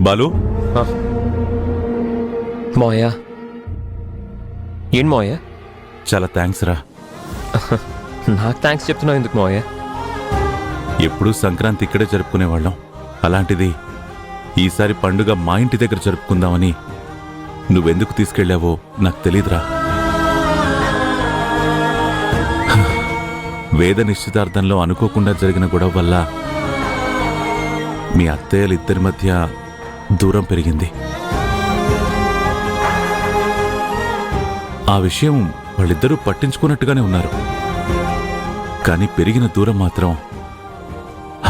బాలు మోయా ఏం మోయా? చాలా థ్యాంక్స్ రా. నాకు థ్యాంక్స్ చెప్తున్నావు ఎందుకు మోయా? ఎప్పుడూ సంక్రాంతి ఇక్కడే జరుపుకునేవాళ్ళం. అలాంటిది ఈసారి పండుగ మా ఇంటి దగ్గర జరుపుకుందామని నువ్వెందుకు తీసుకెళ్ళావో నాకు తెలీదురా. వేద నిశ్చితార్థంలో అనుకోకుండా జరిగిన గొడవ వల్ల మీ అత్తయ్యలిద్దరి మధ్య దూరం పెరిగింది. ఆ విషయం వాళ్ళిద్దరూ పట్టించుకున్నట్టుగానే ఉన్నారు, కానీ పెరిగిన దూరం మాత్రం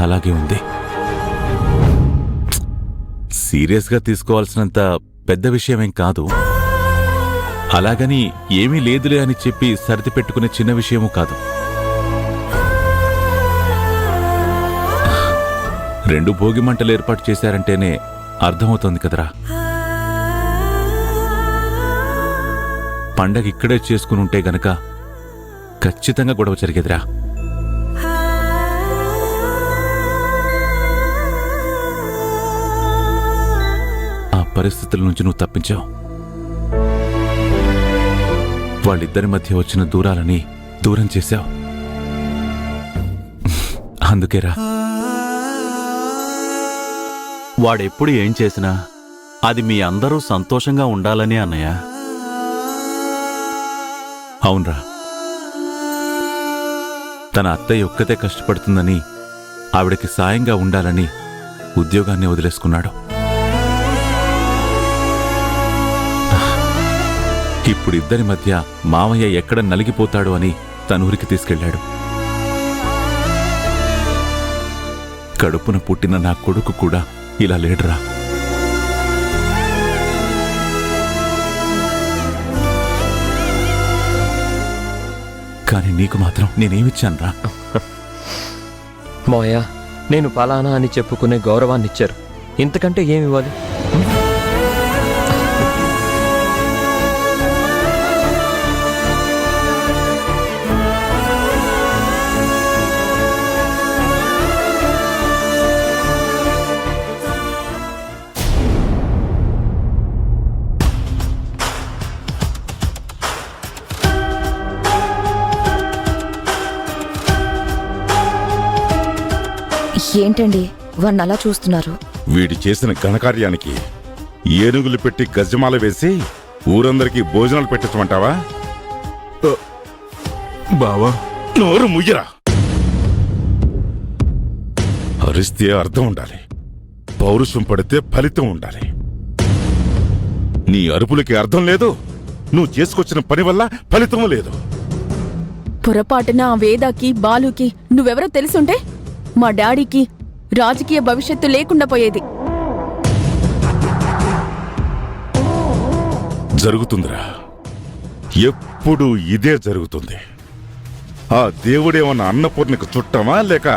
అలాగే ఉంది. సీరియస్గా తీసుకోవాల్సినంత పెద్ద విషయమేం కాదు, అలాగని ఏమీ లేదులే అని చెప్పి సర్ది పెట్టుకునే చిన్న విషయమూ కాదు. 2 భోగి మంటలు ఏర్పాటు చేశారంటేనే అర్థమవుతోంది కదరా. పండగ ఇక్కడే చేసుకుని ఉంటే గనక ఖచ్చితంగా గొడవ జరిగేదిరా. ఆ పరిస్థితుల నుంచి నువ్వు తప్పించావు. వాళ్ళిద్దరి మధ్య వచ్చిన దూరాలని దూరం చేశావు. అందుకేరా. వాడెప్పుడు ఏం చేసినా అది మీ అందరూ సంతోషంగా ఉండాలని అన్నయ్య. అవునరా, తన అత్తయ్య ఒక్కతే కష్టపడుతుందని ఆవిడకి సాయంగా ఉండాలని ఉద్యోగాన్ని వదిలేసుకున్నాడు. ఇప్పుడిద్దరి మధ్య మామయ్య ఎక్కడ నలిగిపోతాడు అని తనూరికి తీసుకెళ్లాడు. కడుపున పుట్టిన నా కొడుకు కూడా ఇలా లేడురా. కానీ నీకు మాత్రం నేనేమిచ్చానురా? మోయా, నేను పలానా అని చెప్పుకునే గౌరవాన్ని ఇచ్చారు, ఇంతకంటే ఏమివ్వాలి? ఏంటండి వాణ్ణి అలా చూస్తున్నారు? వీడి చేసిన ఘనకార్యానికి ఏనుగులు పెట్టి గజమాల వేసి ఊరందరికీ భోజనాలు పెట్టించమంటావా? బావా, నోరు ముయ్యరా. అరిస్తే అర్థం ఉండాలి, పౌరుషం పడితే ఫలితం ఉండాలి. నీ అరుపులకి అర్థం లేదు, నువ్వు చేసుకొచ్చిన పని వల్ల ఫలితం లేదు. పొరపాటున ఆ వేదాకి బాలుకి నువ్వెవరో తెలుసుంటే మా డాడీకి రాజకీయ భవిష్యత్తు లేకుండా పోయేది. జరుగుతుందిరా, ఎప్పుడు ఇదే జరుగుతుంది. ఆ దేవుడేమన్నా అన్నపూర్ణకు చుట్టమా లేక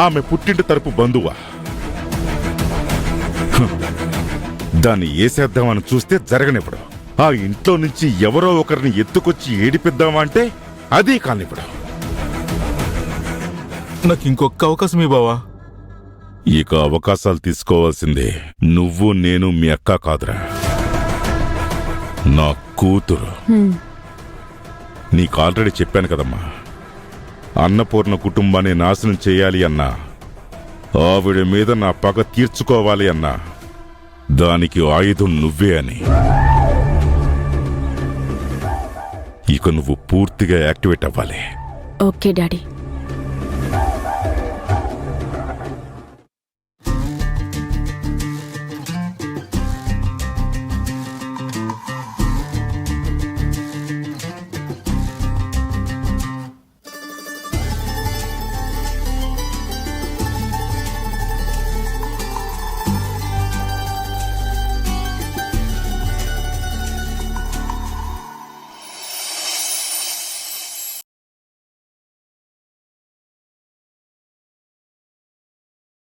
ఆమె పుట్టింటి తరపు బంధువా? దాన్ని ఏసేద్దామని చూస్తే జరగనిప్పుడు. ఆ ఇంట్లో నుంచి ఎవరో ఒకరిని ఎత్తుకొచ్చి ఏడిపిద్దామా అంటే అదీ కానిప్పుడు. నాకు ఇంకొక అవకాశం ఇవ్వవా? ఇక అవకాశాలు తీసుకోవాల్సిందే నువ్వు, నేను, మీ అక్క కాదురా, నా కూతురు. నీకు ఆల్రెడీ చెప్పాను కదమ్మా, అన్నపూర్ణ కుటుంబాన్ని నాశనం చేయాలి అన్నా, ఆవిడ మీద నా పగ తీర్చుకోవాలి అన్నా దానికి ఆయుధం నువ్వే అని. ఇక నువ్వు పూర్తిగా యాక్టివేట్ అవ్వాలి. Okay daddy.